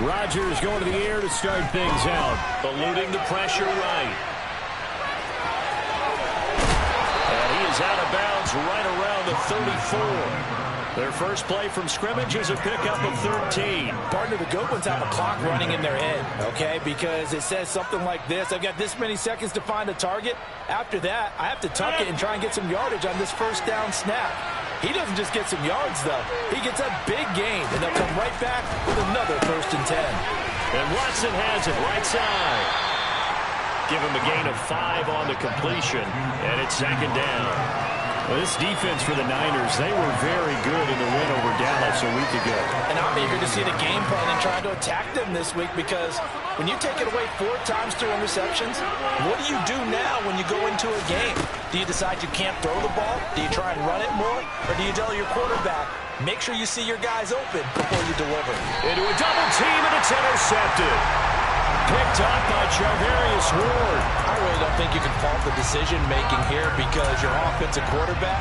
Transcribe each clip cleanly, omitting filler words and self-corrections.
Rodgers going to the air to start things out. Eluding the pressure right. And he is out of bounds right around the 34. Their first play from scrimmage is a pickup of 13. Partner, the good ones have a clock running in their head, okay? Because it says something like this. I've got this many seconds to find a target. After that, I have to tuck it and try and get some yardage on this first down snap. He doesn't just get some yards, though. He gets a big gain, and they'll come right back with another 1st and 10. And Watson has it right side. Give him a gain of 5 on the completion, and it's 2nd down. Well, this defense for the Niners, they were very good in the win over Dallas a week ago. And I'm eager to see the game plan and trying to attack them this week, because when you take it away 4 times through interceptions, what do you do now when you go into a game? Do you decide you can't throw the ball? Do you try and run it more? Or do you tell your quarterback, make sure you see your guys open before you deliver? Into a double team, and it's intercepted. Picked up by Charvarius Ward. I really don't think you can fault the decision-making here, because your offensive quarterback,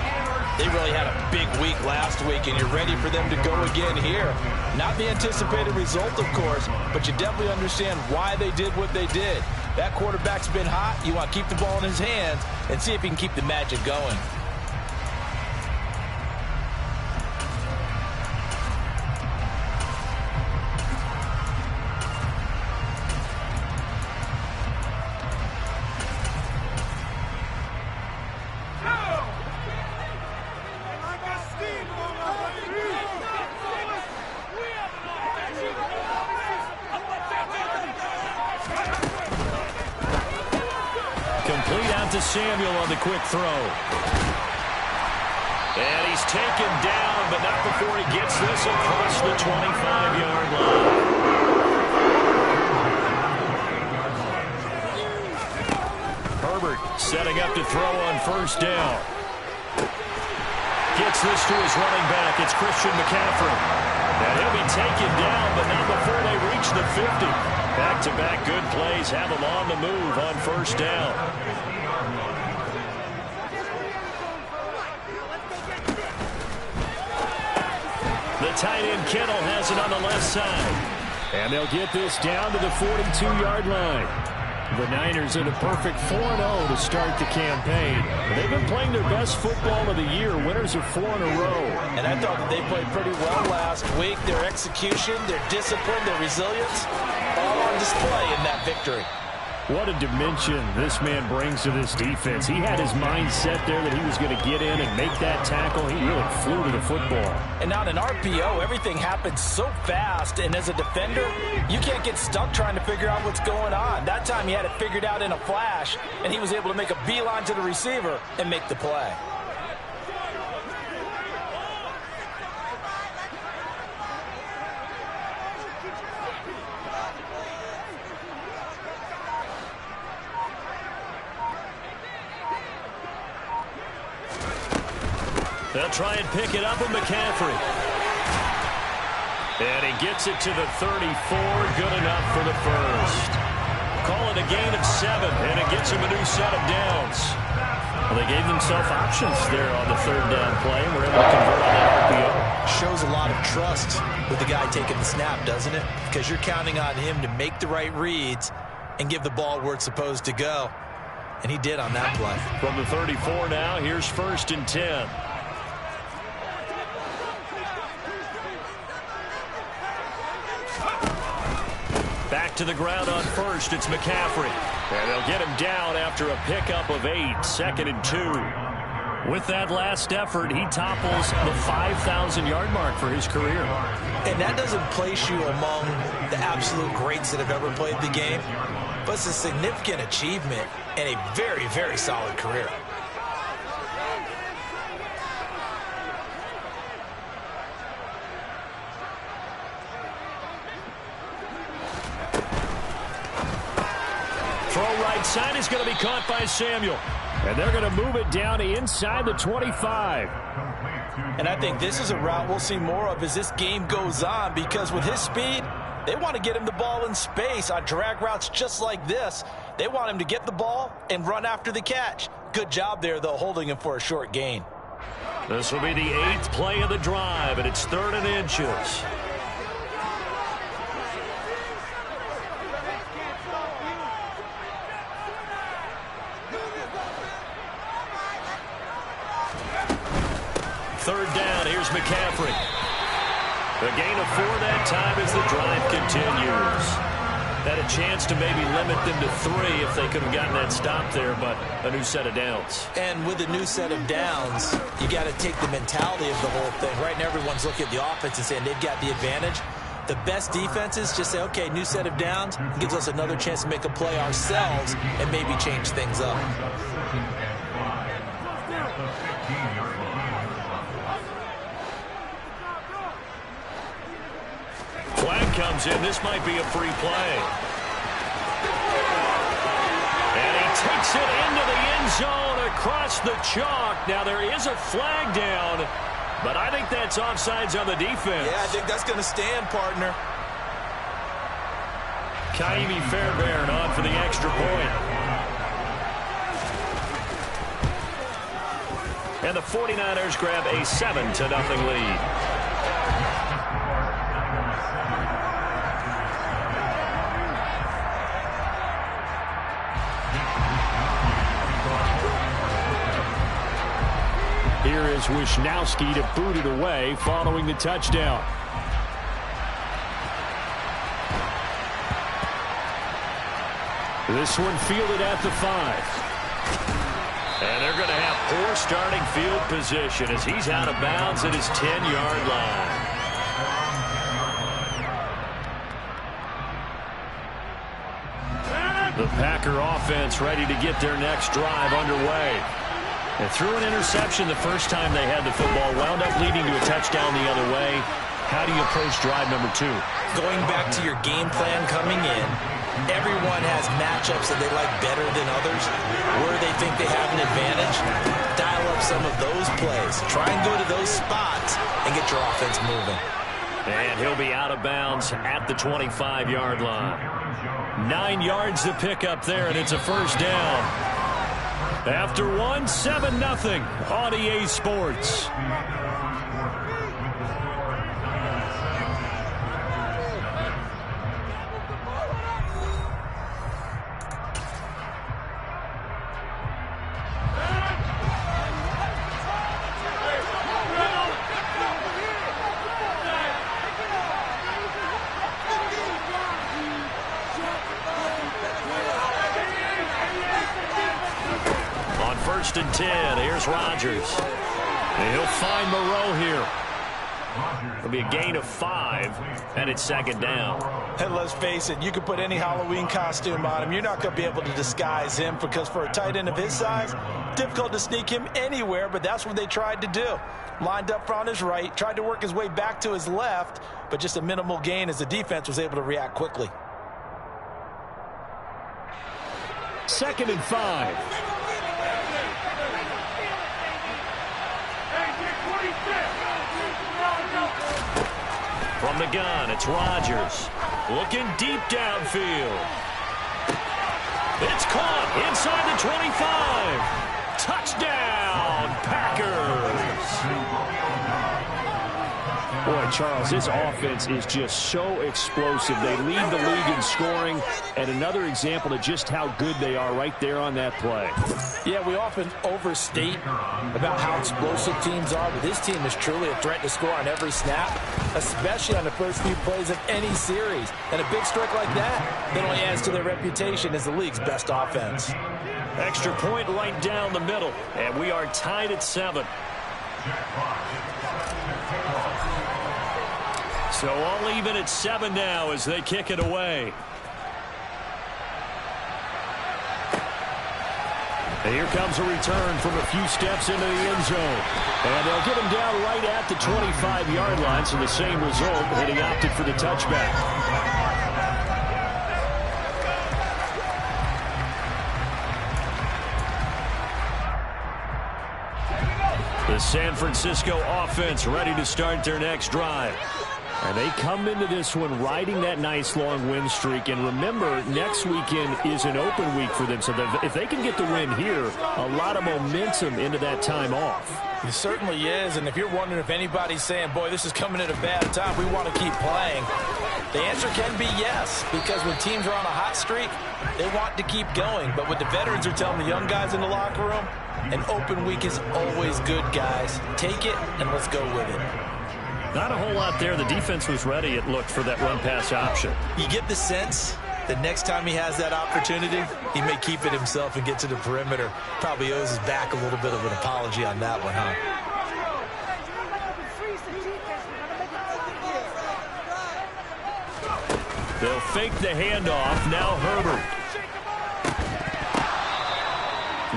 they really had a big week last week, and you're ready for them to go again here. Not the anticipated result, of course, but you definitely understand why they did what they did. That quarterback's been hot. You want to keep the ball in his hands and see if he can keep the magic going. Complete out to Samuel on the quick throw. And he's taken down, but not before he gets this across the 25-yard line. Herbert setting up to throw on 1st down. Gets this to his running back. It's Christian McCaffrey. And he'll be taken down, but not before they reach the 50. Back-to-back good plays have him on the move on 1st down. The tight end Kittle has it on the left side. And they'll get this down to the 42-yard line. The Niners in a perfect 4-0 to start the campaign. They've been playing their best football of the year. Winners of 4 in a row. And I thought that they played pretty well last week. Their execution, their discipline, their resilience, all on display in that victory. What a dimension this man brings to this defense. He had his mind set there that he was going to get in and make that tackle. He really flew to the football. And on an RPO, everything happens so fast. And as a defender, you can't get stuck trying to figure out what's going on. That time he had it figured out in a flash, and he was able to make a beeline to the receiver and make the play. They'll try and pick it up with McCaffrey. And he gets it to the 34. Good enough for the first. Call it a gain of 7, and it gets him a new set of downs. Well, they gave themselves options there on the 3rd down play, and were able to convert on that RPO. Shows a lot of trust with the guy taking the snap, doesn't it? Because you're counting on him to make the right reads and give the ball where it's supposed to go. And he did on that play. From the 34 now, here's 1st and 10. Back to the ground on 1st. It's McCaffrey. And they'll get him down after a pickup of 8. 2nd and 2. With that last effort, he topples the 5,000-yard mark for his career. And that doesn't place you among the absolute greats that have ever played the game, but it's a significant achievement and a very, very solid career. Throw right side is going to be caught by Samuel. And they're going to move it down to inside the 25. And I think this is a route we'll see more of as this game goes on, because with his speed, They want to get him the ball in space on drag routes just like this. They want him to get the ball and run after the catch. Good job there, though, holding him for a short gain. This will be the 8th play of the drive, and it's 3rd and inches. Third down, here's McCaffrey. The gain of 4 that time as the drive continues. Had a chance to maybe limit them to 3 if they could have gotten that stop there, but a new set of downs. And with a new set of downs, you got to take the mentality of the whole thing. Right now, everyone's looking at the offense and saying they've got the advantage. The best defenses just say, okay, new set of downs, gives us another chance to make a play ourselves and maybe change things up. Flag comes in. This might be a free play. And he takes it into the end zone across the chalk. Now there is a flag down, but I think that's offsides on the defense. Yeah, I think that's going to stand, partner. Kaimi Fairbairn on for the extra point. And the 49ers grab a 7-0 lead. Here is Wisnowski to boot it away following the touchdown. This one fielded at the 5. And they're going to have poor starting field position as he's out of bounds at his 10-yard line. The Packer offense ready to get their next drive underway. They threw an interception the first time they had the football, wound up leading to a touchdown the other way. How do you approach drive number 2? Going back to your game plan coming in, everyone has matchups that they like better than others. Where they think they have an advantage, dial up some of those plays. Try and go to those spots and get your offense moving. And he'll be out of bounds at the 25-yard line. 9 yards to pick up there, and it's a first down. After 7-0 on EA Sports. First and 10. Here's Rodgers. And he'll find Moreau here. It'll be a gain of 5, and it's 2nd down. And let's face it, you can put any Halloween costume on him. You're not going to be able to disguise him because for a tight end of his size, difficult to sneak him anywhere, but that's what they tried to do. Lined up on his right, tried to work his way back to his left, but just a minimal gain as the defense was able to react quickly. 2nd and 5. From the gun, it's Rodgers. Looking deep downfield. It's caught inside the 25. Touchdown, Packers. Boy, Charles, this offense is just so explosive. They lead the league in scoring, and another example of just how good they are right there on that play. Yeah, we often overstate about how explosive teams are, but this team is truly a threat to score on every snap, especially on the first few plays of any series. And a big strike like that only adds to their reputation as the league's best offense. Extra point right down the middle, and we are tied at 7. So all even at 7 now as they kick it away. And here comes a return from a few steps into the end zone. And they'll get him down right at the 25-yard line, so the same result, but he opted for the touchback. The San Francisco offense ready to start their next drive. And they come into this one riding that nice long win streak. And remember, next weekend is an open week for them. So if they can get the win here, a lot of momentum into that time off. It certainly is. And if you're wondering if anybody's saying, boy, this is coming at a bad time, we want to keep playing, the answer can be yes. Because when teams are on a hot streak, they want to keep going. But what the veterans are telling the young guys in the locker room, an open week is always good, guys. Take it and let's go with it. Not a whole lot there. The defense was ready, it looked, for that run-pass option. You get the sense that next time he has that opportunity, he may keep it himself and get to the perimeter. Probably owes his back a little bit of an apology on that one, huh? They'll fake the handoff. Now Herbert.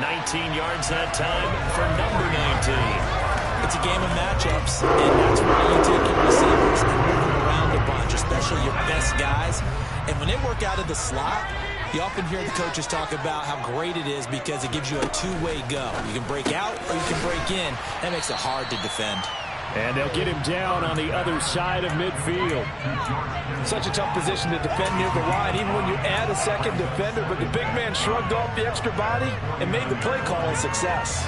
19 yards that time for number 19. It's a game of matchups, and that's why you take your receivers and move them around a bunch, especially your best guys. And when they work out of the slot, you often hear the coaches talk about how great it is because it gives you a two-way go. You can break out or you can break in. That makes it hard to defend. And they'll get him down on the other side of midfield. Such a tough position to defend near the line, even when you add a second defender. But the big man shrugged off the extra body and made the play call a success.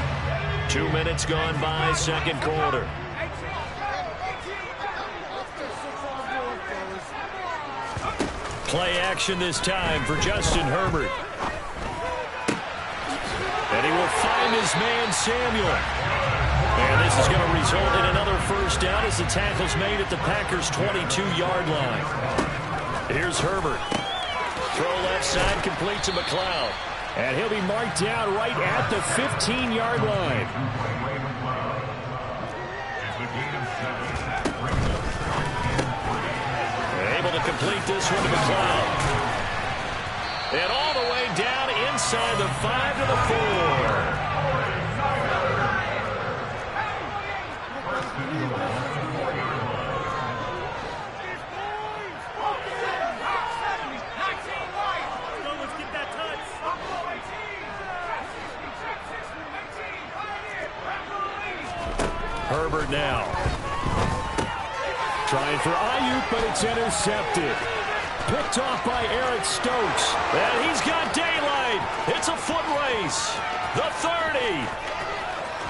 2 minutes gone by, second quarter. Play action this time for Justin Herbert. And he will find his man Samuel. And this is going to result in another first down as the tackle's made at the Packers' 22-yard line. Here's Herbert. Throw left side, complete to McLeod. And he'll be marked down right at the 15-yard line. Able to complete this one to McLeod. And all the way down inside the 5 to the 4. Herbert now. Trying for Ayuk, but it's intercepted. Picked off by Eric Stokes. And he's got daylight. It's a foot race. The 30.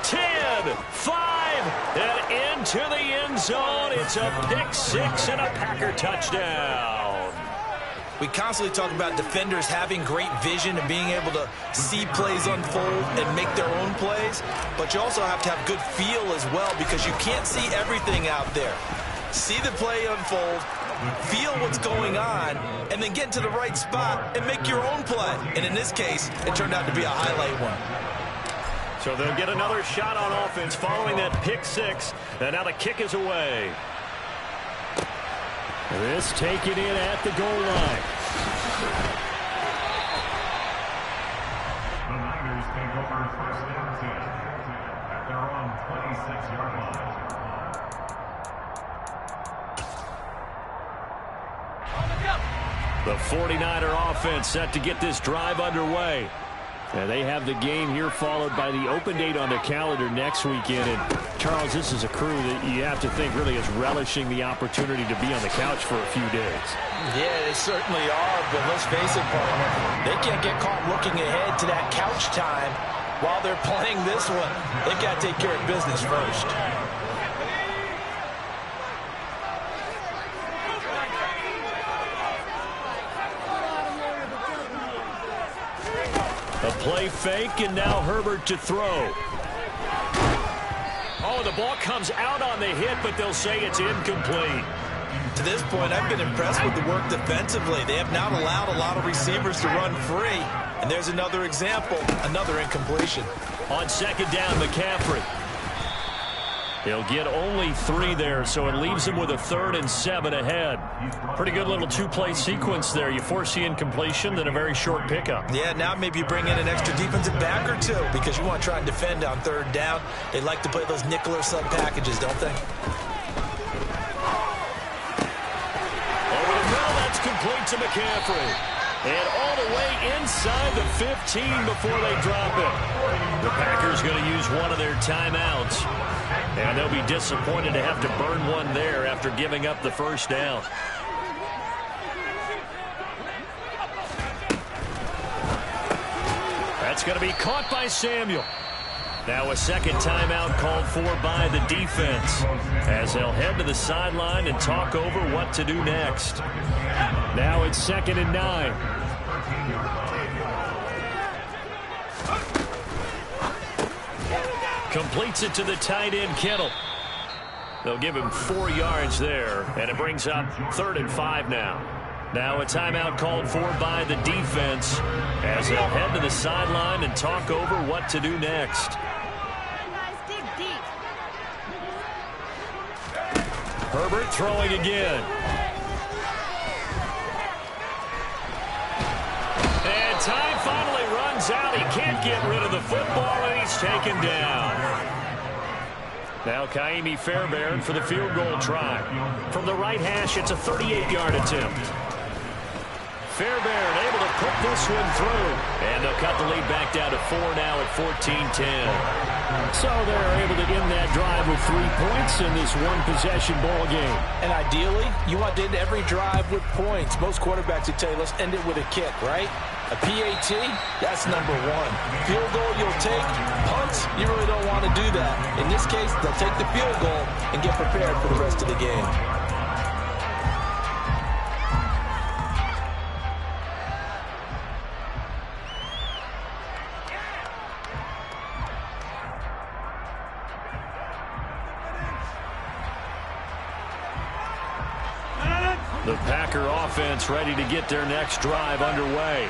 10, 5, and into the end zone. It's a pick six and a Packer touchdown. We constantly talk about defenders having great vision and being able to see plays unfold and make their own plays. But you also have to have good feel as well because you can't see everything out there. See the play unfold, feel what's going on, and then get into the right spot and make your own play. And in this case, it turned out to be a highlight one. So they'll get another shot on offense following that pick six. And now the kick is away. This taken in at the goal line. The Niners take over first down at their own 26-yard line. The 49er offense set to get this drive underway. And they have the game here followed by the open date on their calendar next weekend. And Charles, this is a crew that you have to think really is relishing the opportunity to be on the couch for a few days. Yeah, they certainly are, but let's face it, partner, they can't get caught looking ahead to that couch time while they're playing this one. They've got to take care of business first. A play fake, and now Herbert to throw. Oh, the ball comes out on the hit, but they'll say it's incomplete. To this point, I've been impressed with the work defensively. They have not allowed a lot of receivers to run free. And there's another example, another incompletion. On second down, McCaffrey. He'll get only 3 there, so it leaves him with a 3rd and 7 ahead. Pretty good little two-play sequence there. You force the incompletion, then a very short pickup. Yeah, now maybe you bring in an extra defensive back or two because you want to try and defend on 3rd down. They like to play those nickel or sub packages, don't they? Over the middle, that's complete to McCaffrey. And all the way inside the 15 before they drop it. The Packers going to use one of their timeouts. And they'll be disappointed to have to burn one there after giving up the first down. That's going to be caught by Samuel. Now a second timeout called for by the defense as they'll head to the sideline and talk over what to do next. Now it's 2nd and 9. Completes it to the tight end, Kittle. They'll give him 4 yards there, and it brings up 3rd and 5 now. Now a timeout called for by the defense as they'll head to the sideline and talk over what to do next. Herbert throwing again. And time finally runs out. He can't get rid of the football, and he's taken down. Now Kaimi Fairbairn for the field goal try. From the right hash, it's a 38-yard attempt. Fairbairn able to put this one through. And they'll cut the lead back down to 4 now at 14-10. So they're able to end that drive with 3 points in this one-possession ball game. And ideally, you want to end every drive with points. Most quarterbacks would tell you, let's end it with a kick, right? A PAT, that's number 1. Field goal you'll take. Punts, you really don't want to do that. In this case, they'll take the field goal and get prepared for the rest of the game. The Packer offense ready to get their next drive underway.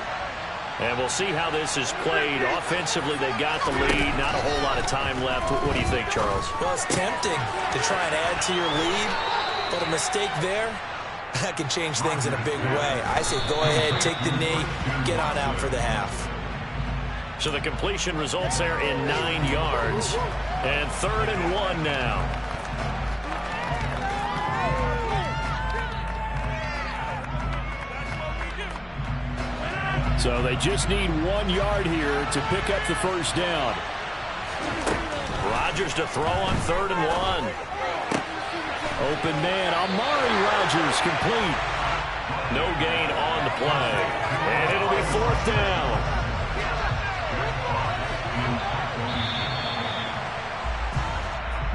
And we'll see how this is played. Offensively, they got the lead. Not a whole lot of time left. What do you think, Charles? Well, it's tempting to try and add to your lead, but a mistake there, that can change things in a big way. I say go ahead, take the knee, get on out for the half. So the completion results there in 9 yards. And 3rd and 1 now. So they just need 1 yard here to pick up the first down. Rodgers to throw on 3rd and 1. Open man, Amari Rodgers complete. No gain on the play. And it'll be 4th down.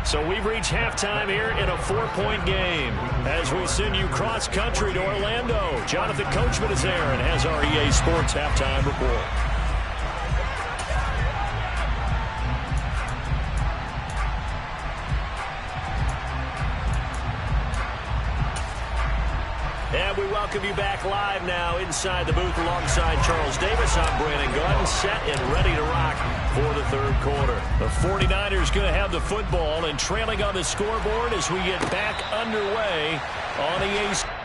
So we've reached halftime here in a 4-point game. As we send you cross-country to Orlando, Jonathan Coachman is there and has our EA Sports halftime report. And we welcome you back live now inside the booth alongside Charles Davis. I'm Brandon Gordon, set and ready to rock for the 3rd quarter. The 49ers going to have the football and trailing on the scoreboard as we get back underway on EA Sports.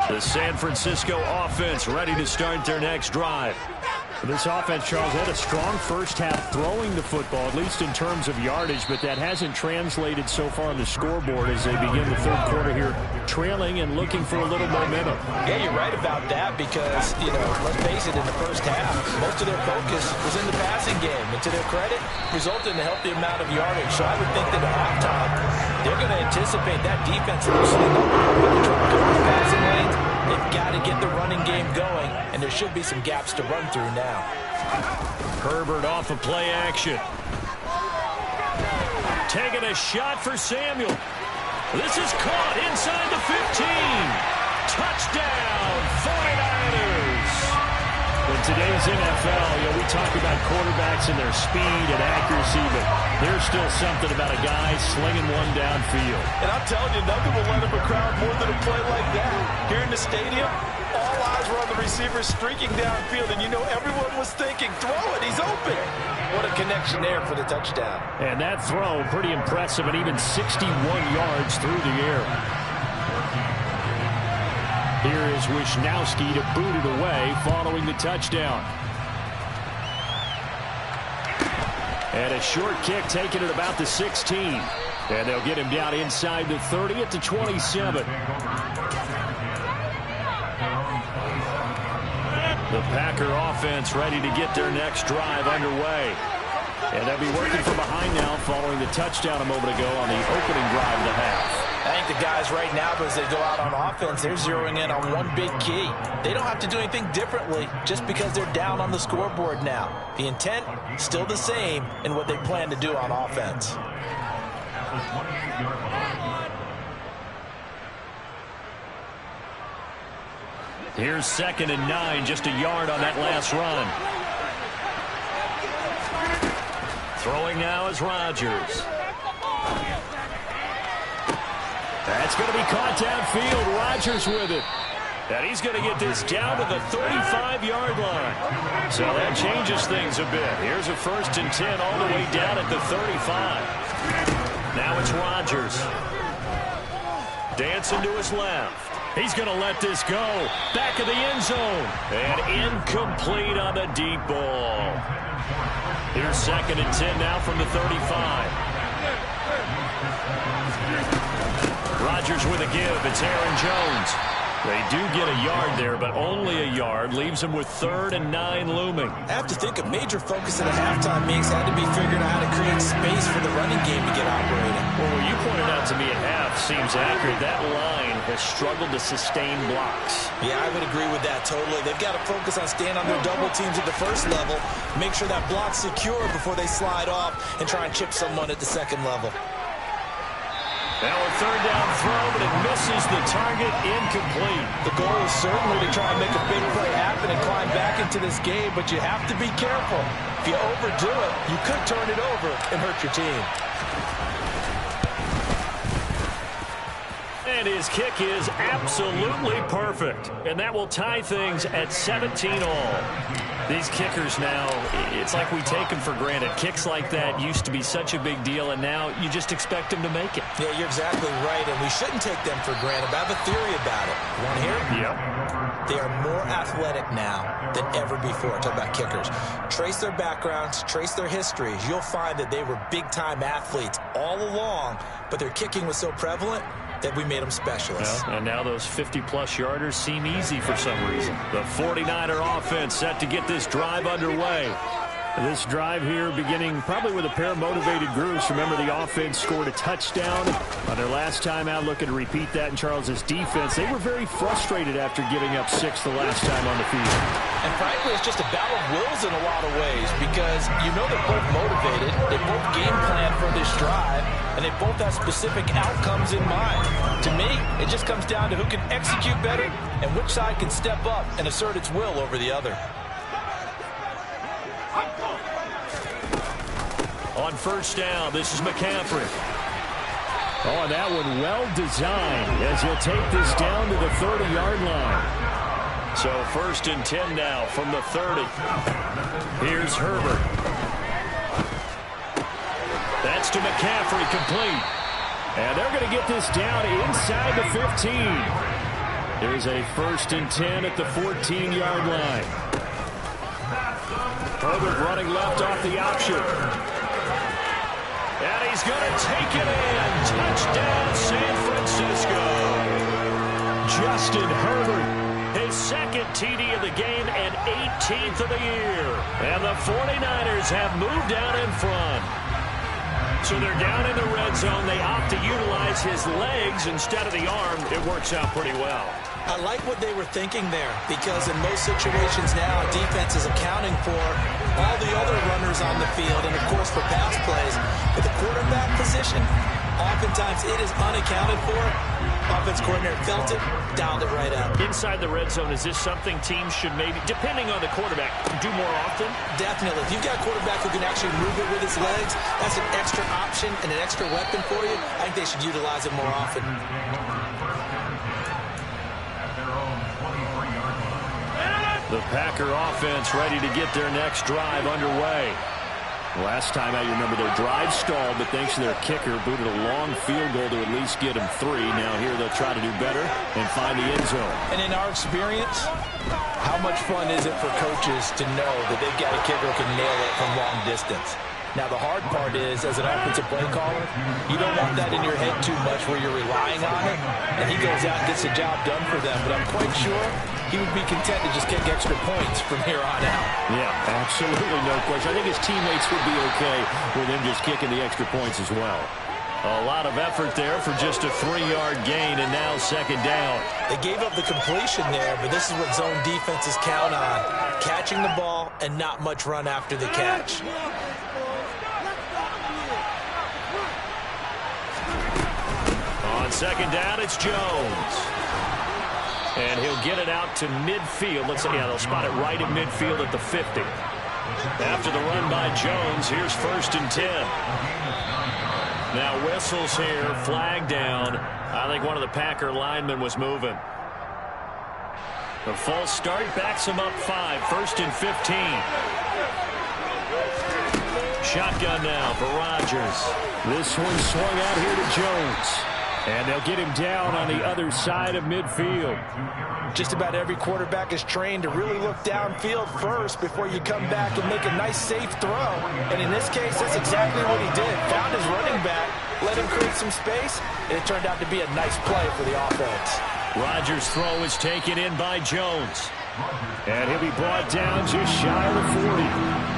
The San Francisco offense ready to start their next drive. This offense, Charles, had a strong first half throwing the football, at least in terms of yardage, but that hasn't translated so far on the scoreboard as they begin the 3rd quarter here, trailing and looking for a little momentum. Yeah, you're right about that because, let's face it, in the first half, most of their focus was in the passing game. And to their credit, resulted in a healthy amount of yardage. So I would think that at halftime, they're going to anticipate that defense loosening up a little bit to try to go to the passing lanes. They've got to get the running game going, and there should be some gaps to run through now. Herbert off of play action. Taking a shot for Samuel. This is caught inside the 15. Touchdown, 49ers. In today's NFL, we talk about quarterbacks and their speed and accuracy, but there's still something about a guy slinging one downfield. And I'm telling you, nothing will let him a crowd more than a play like that. Here in the stadium, all eyes were on the receiver streaking downfield, and everyone was thinking, throw it, he's open. What a connection there for the touchdown. And that throw, pretty impressive, and even 61 yards through the air. Here is Wisnowski to boot it away following the touchdown. And a short kick taken at about the 16. And they'll get him down inside the 30 at the 27. The Packer offense ready to get their next drive underway. And they'll be working from behind now following the touchdown a moment ago on the opening drive of the half. I think the guys right now, as they go out on offense, they're zeroing in on one big key. They don't have to do anything differently just because they're down on the scoreboard now. The intent, still the same in what they plan to do on offense. Here's 2nd and 9, just a yard on that last run. Throwing now is Rodgers. That's going to be caught downfield. Rodgers with it. And he's going to get this down to the 35-yard line. So that changes things a bit. Here's a 1st and 10 all the way down at the 35. Now it's Rodgers. Dancing to his left. He's going to let this go. Back of the end zone. And incomplete on the deep ball. Here's 2nd and 10 now from the 35. Rodgers with a give. It's Aaron Jones. They do get a yard there, but only a yard. Leaves them with 3rd and 9 looming. I have to think a major focus of the halftime mix had to be figuring out how to create space for the running game to get operating. Well, what you pointed out to me at half seems accurate. That line has struggled to sustain blocks. Yeah, I would agree with that totally. They've got to focus on staying on their double teams at the first level, make sure that block's secure before they slide off and try and chip someone at the second level. Now a 3rd down throw, but it misses the target, incomplete. The goal is certainly to try and make a big play happen and climb back into this game, but you have to be careful. If you overdo it, you could turn it over and hurt your team. And his kick is absolutely perfect. And that will tie things at 17 all. These kickers now, it's like we take them for granted. Kicks like that used to be such a big deal, and now you just expect them to make it. Yeah, you're exactly right, and we shouldn't take them for granted. But I have a theory about it. You want to hear it? Yep. They are more athletic now than ever before. Talk about kickers. Trace their backgrounds, trace their histories. You'll find that they were big-time athletes all along, but their kicking was so prevalent that we made them specialists. Well, and now those 50-plus yarders seem easy for some reason. The 49er offense set to get this drive underway. This drive here beginning probably with a pair of motivated groups. Remember, the offense scored a touchdown on their last time out. Looking to repeat that in Charles's defense. They were very frustrated after giving up 6 the last time on the field. And frankly, it's just a battle of wills in a lot of ways because you know they're both motivated. They both game plan for this drive, and they both have specific outcomes in mind. To me, it just comes down to who can execute better and which side can step up and assert its will over the other. On 1st down, this is McCaffrey. Oh, and that one well designed as he'll take this down to the 30-yard line. So 1st and 10 now from the 30. Here's Herbert. That's to McCaffrey, complete. And they're going to get this down inside the 15. There's a 1st and 10 at the 14-yard line. Herbert running left off the option. And he's going to take it in. Touchdown, San Francisco. Justin Herbert, his 2nd TD of the game and 18th of the year. And the 49ers have moved down in front. So they're down in the red zone. They opt to utilize his legs instead of the arm. It works out pretty well. I like what they were thinking there because in most situations now, defense is accounting for all the other runners on the field and, of course, for pass plays. But the quarterback position, oftentimes it is unaccounted for. Offense coordinator felt it, dialed it right out. Inside the red zone, is this something teams should maybe, depending on the quarterback, do more often? Definitely. If you've got a quarterback who can actually move it with his legs, that's an extra option and an extra weapon for you. I think they should utilize it more often. The Packer offense ready to get their next drive underway. Last time out, you remember their drive stalled, but thanks to their kicker, booted a long field goal to at least get them 3. Now here they'll try to do better and find the end zone. And in our experience, how much fun is it for coaches to know that they've got a kicker who can nail it from long distance? Now, the hard part is, as an offensive play caller, you don't want that in your head too much where you're relying on it, and he goes out and gets the job done for them. But I'm quite sure he would be content to just kick extra points from here on out. Yeah, absolutely no question. I think his teammates would be okay with him just kicking the extra points as well. A lot of effort there for just a 3-yard gain, and now second down. They gave up the completion there, but this is what zone defenses count on. Catching the ball and not much run after the catch. On second down, it's Jones. And he'll get it out to midfield. Let's see, yeah, they'll spot it right at midfield at the 50. After the run by Jones, here's 1st and 10. Now whistles here, flag down. I think one of the Packer linemen was moving. The false start backs him up 5, 1st and 15. Shotgun now for Rodgers. This one swung out here to Jones. And they'll get him down on the other side of midfield. Just about every quarterback is trained to really look downfield first before you come back and make a nice, safe throw. And in this case, that's exactly what he did. Found his running back, let him create some space, and it turned out to be a nice play for the offense. Rodgers' throw is taken in by Jones. And he'll be brought down just shy of the 40.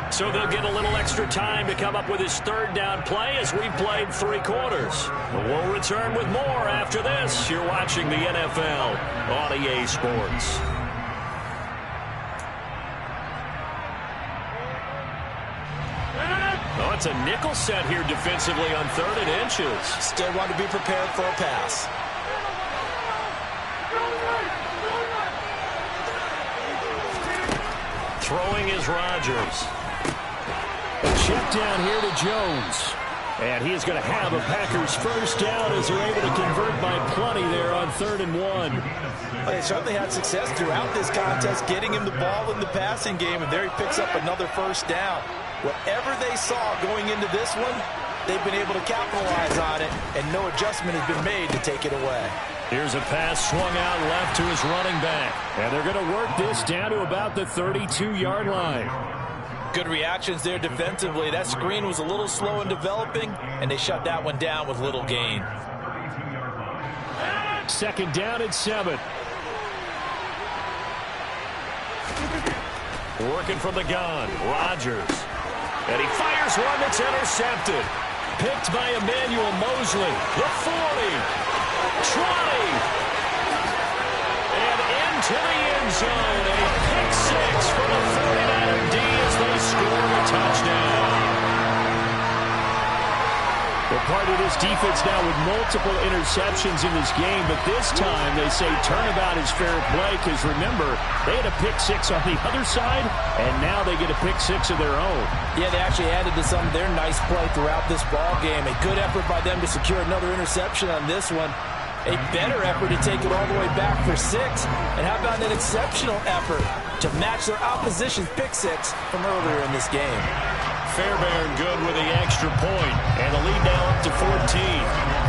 So they'll get a little extra time to come up with his 3rd down play as we've played 3 quarters. We'll return with more after this. You're watching the NFL on EA Sports. Oh, it's a nickel set here defensively on 3rd and inches. Still want to be prepared for a pass. Throwing is Rodgers. A check down here to Jones. And he is going to have a Packers 1st down as they're able to convert by plenty there on 3rd and 1. Well, they certainly had success throughout this contest, getting him the ball in the passing game, and there he picks up another 1st down. Whatever they saw going into this one, they've been able to capitalize on it, and no adjustment has been made to take it away. Here's a pass swung out left to his running back. And they're going to work this down to about the 32-yard line. Good reactions there defensively. That screen was a little slow in developing, and they shut that one down with little gain. Second down at 7. Working from the gun, Rodgers. And he fires one that's intercepted. Picked by Emmanuel Mosley. The 40. 20. And into the end zone. A pick 6 for the 49er D as they score a touchdown. Well, part of this defense now with multiple interceptions in this game, but this time they say turnabout is fair play because, remember, they had a pick 6 on the other side, and now they get a pick 6 of their own. Yeah, they actually added to some of their nice play throughout this ball game. A good effort by them to secure another interception on this one. A better effort to take it all the way back for 6. And how about an exceptional effort to match their opposition's pick 6 from earlier in this game? Fairbairn good with the extra point, and the lead now up to 14.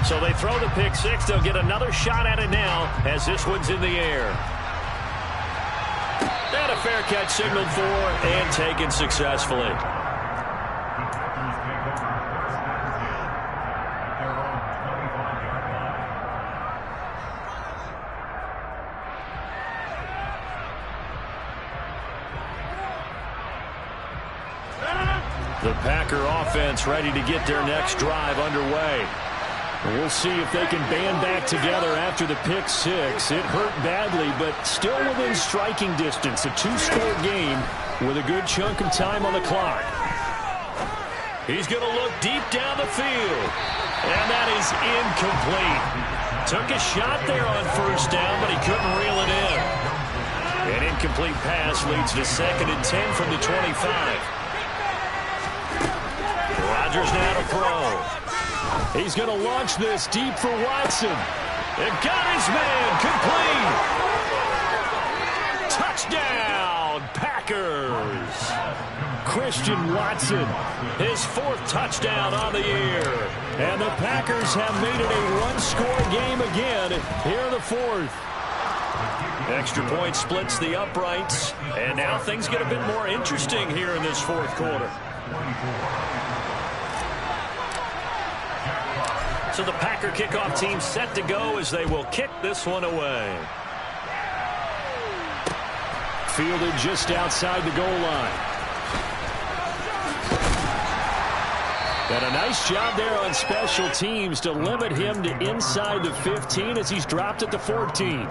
So they throw the pick 6. They'll get another shot at it now as this one's in the air. And a fair catch signaled for and taken successfully. The Packer offense ready to get their next drive underway. We'll see if they can band back together after the pick 6. It hurt badly, but still within striking distance. A 2-score game with a good chunk of time on the clock. He's going to look deep down the field. And that is incomplete. Took a shot there on 1st down, but he couldn't reel it in. An incomplete pass leads to 2nd and 10 from the 25. Rodgers now to throw. He's going to launch this deep for Watson. It got his man complete. Touchdown, Packers. Christian Watson, his 4th touchdown on the year. And the Packers have made it a one-score game again here in the 4th. Extra point splits the uprights, and now things get a bit more interesting here in this 4th quarter. So the Packer kickoff team set to go as they will kick this one away. Fielded just outside the goal line. And a nice job there on special teams to limit him to inside the 15 as he's dropped at the 14.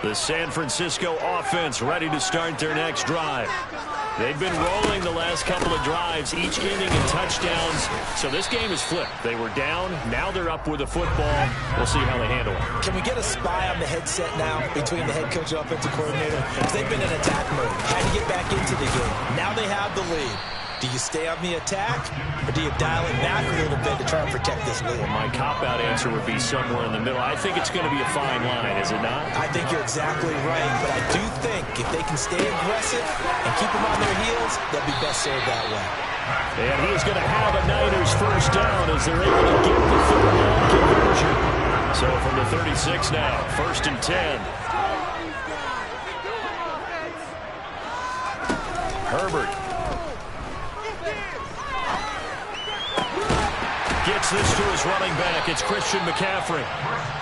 The San Francisco offense ready to start their next drive. They've been rolling the last couple of drives, each ending in touchdowns. So this game is flipped. They were down. Now they're up with the football. We'll see how they handle it. Can we get a spy on the headset now between the head coach and offensive coordinator? Because they've been in attack mode. Had to get back into the game. Now they have the lead. Do you stay on the attack, or do you dial it back a little bit to try and protect this lead? Well, my cop-out answer would be somewhere in the middle. I think it's going to be a fine line, is it not? I think you're exactly right, but I do think if they can stay aggressive and keep them on their heels, they'll be best served that way. And he's going to have a Niners first down as they're able to get the 3rd down conversion. So from the 36 now, 1st and 10. Herbert. Gets this to his running back. It's Christian McCaffrey.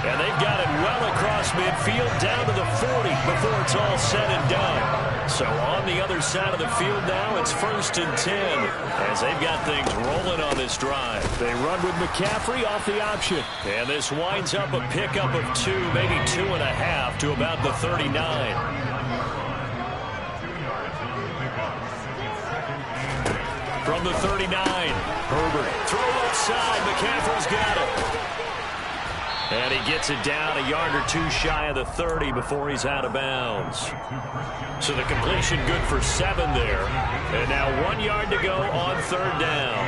And they've got it well across midfield down to the 40 before it's all said and done. So on the other side of the field now, it's 1st and 10 as they've got things rolling on this drive. They run with McCaffrey off the option. And this winds up a pickup of 2, maybe 2.5 to about the 39. From the 39, Herbert. Throw outside. McCaffrey's got it. And he gets it down a yard or 2 shy of the 30 before he's out of bounds. So the completion good for 7 there. And now 1 yard to go on 3rd down.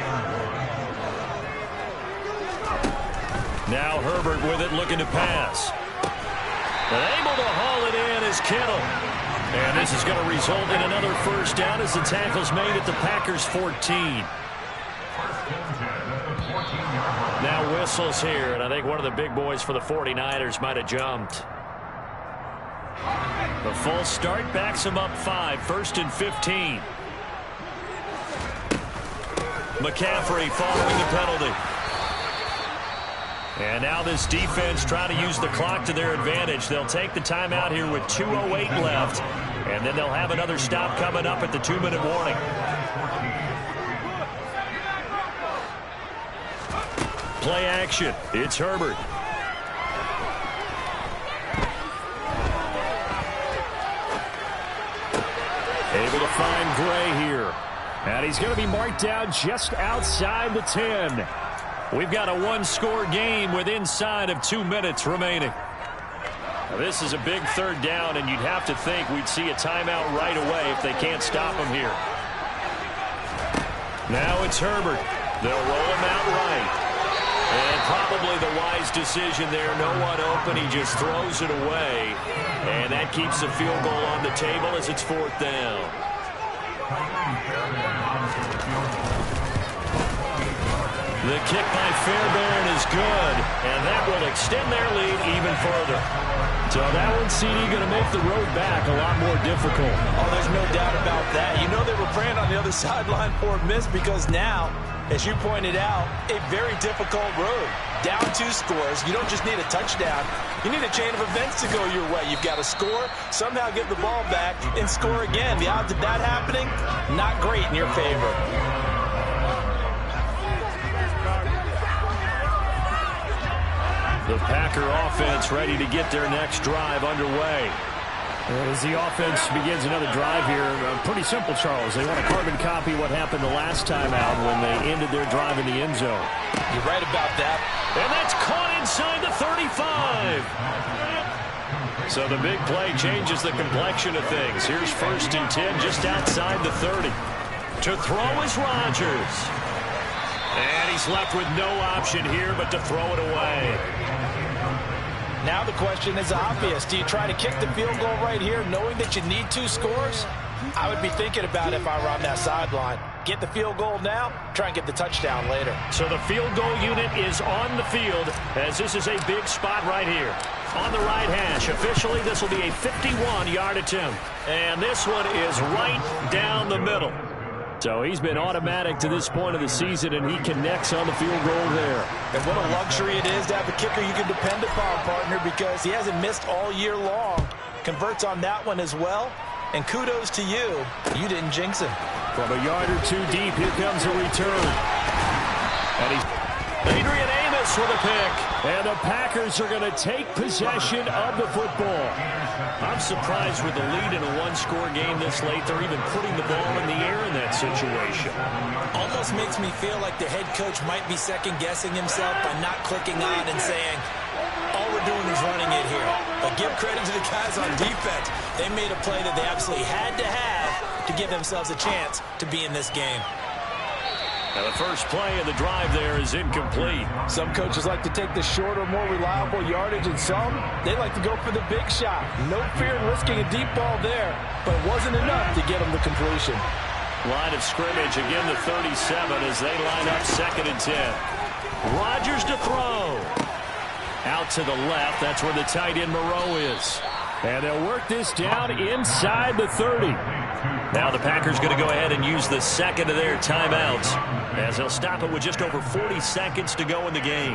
Now Herbert with it looking to pass. And able to haul it in is Kittle. And this is going to result in another first down as the tackle's made at the Packers' 14. Now whistles here, and I think one of the big boys for the 49ers might have jumped. The full start backs him up 5, 1st and 15. McCaffrey following the penalty. And now this defense trying to use the clock to their advantage. They'll take the timeout here with 2:08 left. And then they'll have another stop coming up at the 2-minute warning. Play action. It's Herbert. Able to find Gray here. And he's going to be marked down just outside the 10. We've got a one-score game with inside of 2 minutes remaining. Now this is a big 3rd down, and you'd have to think we'd see a timeout right away if they can't stop him here. Now it's Herbert. They'll roll him out right. And probably the wise decision there. No one open. He just throws it away. And that keeps the field goal on the table as it's 4th down. The kick by Fairbairn is good, and that will extend their lead even further. So that one, CD, going to make the road back a lot more difficult. Oh, there's no doubt about that. You know they were praying on the other sideline for a miss because now, as you pointed out, a very difficult road. Down 2 scores. You don't just need a touchdown. You need a chain of events to go your way. You've got to score, somehow get the ball back, and score again. The odds of that happening, not great in your favor. The Packer offense ready to get their next drive underway. As the offense begins another drive here, pretty simple, Charles. They want to carbon copy what happened the last time out when they ended their drive in the end zone. You're right about that. And that's caught inside the 35. So the big play changes the complexion of things. Here's 1st and 10 just outside the 30. To throw is Rodgers. And he's left with no option here but to throw it away. Now the question is obvious. Do you try to kick the field goal right here knowing that you need 2 scores? I would be thinking about it if I were on that sideline. Get the field goal now, try and get the touchdown later. So the field goal unit is on the field as this is a big spot right here. On the right hash, officially this will be a 51-yard attempt. And this one is right down the middle. So he's been automatic to this point of the season, and he connects on the field goal there. And what a luxury it is to have a kicker you can depend upon, partner, because he hasn't missed all year long. Converts on that one as well. And kudos to you. You didn't jinx him. From a yard or 2 deep, here comes a return. And Adrian Amos with a pick. And the Packers are going to take possession of the football. I'm surprised with the lead in a 1-score game this late. They're even putting the ball in the air in that situation. Almost makes me feel like the head coach might be second-guessing himself by not clicking on and saying, all we're doing is running it here. But give credit to the guys on defense. They made a play that they absolutely had to have to give themselves a chance to be in this game. Now the first play of the drive there is incomplete. Some coaches like to take the shorter, more reliable yardage, and some, they like to go for the big shot. No fear in risking a deep ball there, but it wasn't enough to get them the completion. Line of scrimmage, again the 37 as they line up 2nd and 10. Rodgers to throw. Out to the left, that's where the tight end Moreau is. And they'll work this down inside the 30. Now the Packers going to go ahead and use the second of their timeouts as they'll stop it with just over 40 seconds to go in the game.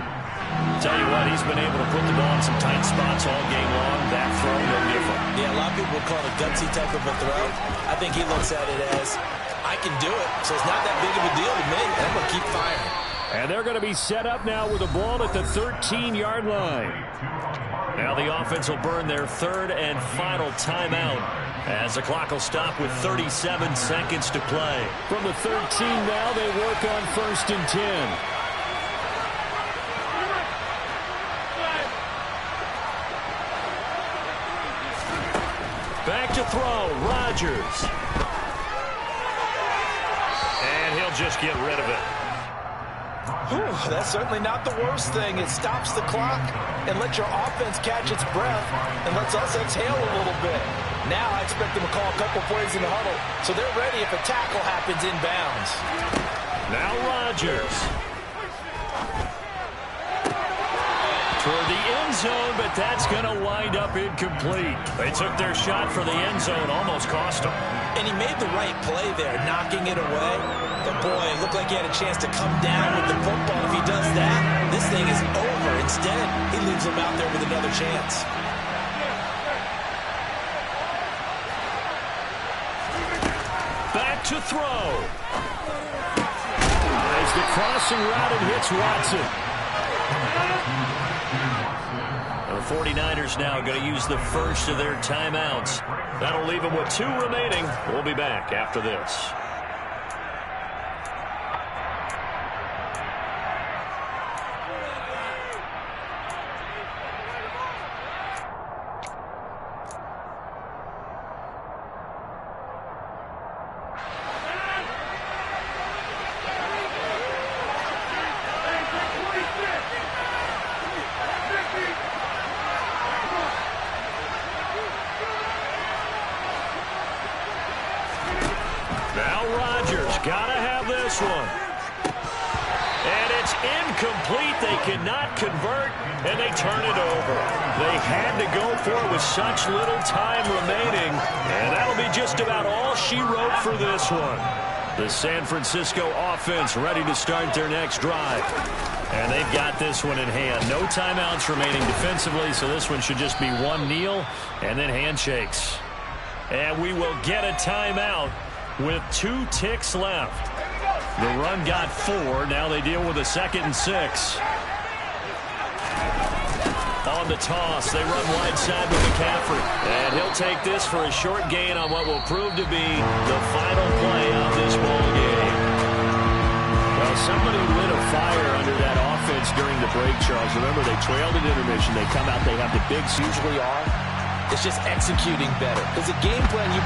Tell you what, he's been able to put the ball in some tight spots all game long. That throw, no different. Yeah, a lot of people would call it a gutsy type of a throw. I think he looks at it as, I can do it, so it's not that big of a deal to me. I'm going to keep firing. And they're going to be set up now with the ball at the 13-yard line. Now the offense will burn their 3rd and final timeout as the clock will stop with 37 seconds to play. From the 13 now, they work on 1st and 10. Back to throw, Rodgers. And he'll just get rid of it. Whew, that's certainly not the worst thing. It stops the clock and lets your offense catch its breath and lets us exhale a little bit. Now I expect them to call a couple plays in the huddle, so they're ready if a tackle happens inbounds. Now Rodgers. Toward the end zone, but that's going to wind up incomplete. They took their shot for the end zone, almost cost them. And he made the right play there, knocking it away. But boy, it looked like he had a chance to come down with the football. If he does that, this thing is over. Instead, he leaves him out there with another chance. Back to throw. As the crossing route and hits Watson. The 49ers now going to use the first of their timeouts. That'll leave them with 2 remaining. We'll be back after this. Gotta have this one. And it's incomplete. They cannot convert, and they turn it over. They had to go for it with such little time remaining, and that'll be just about all she wrote for this one. The San Francisco offense ready to start their next drive. And they've got this one in hand. No timeouts remaining defensively, so this one should just be one kneel and then handshakes. And we will get a timeout with 2 ticks left. The run got 4. Now they deal with a 2nd and 6. On the toss, they run wide side with McCaffrey. And he'll take this for a short gain on what will prove to be the final play of this ball game. Well, somebody lit a fire under that offense during the break, Charles. Remember, they trailed at intermission. They come out, they have the bigs. Usually are. It's just executing better. Because the game plan you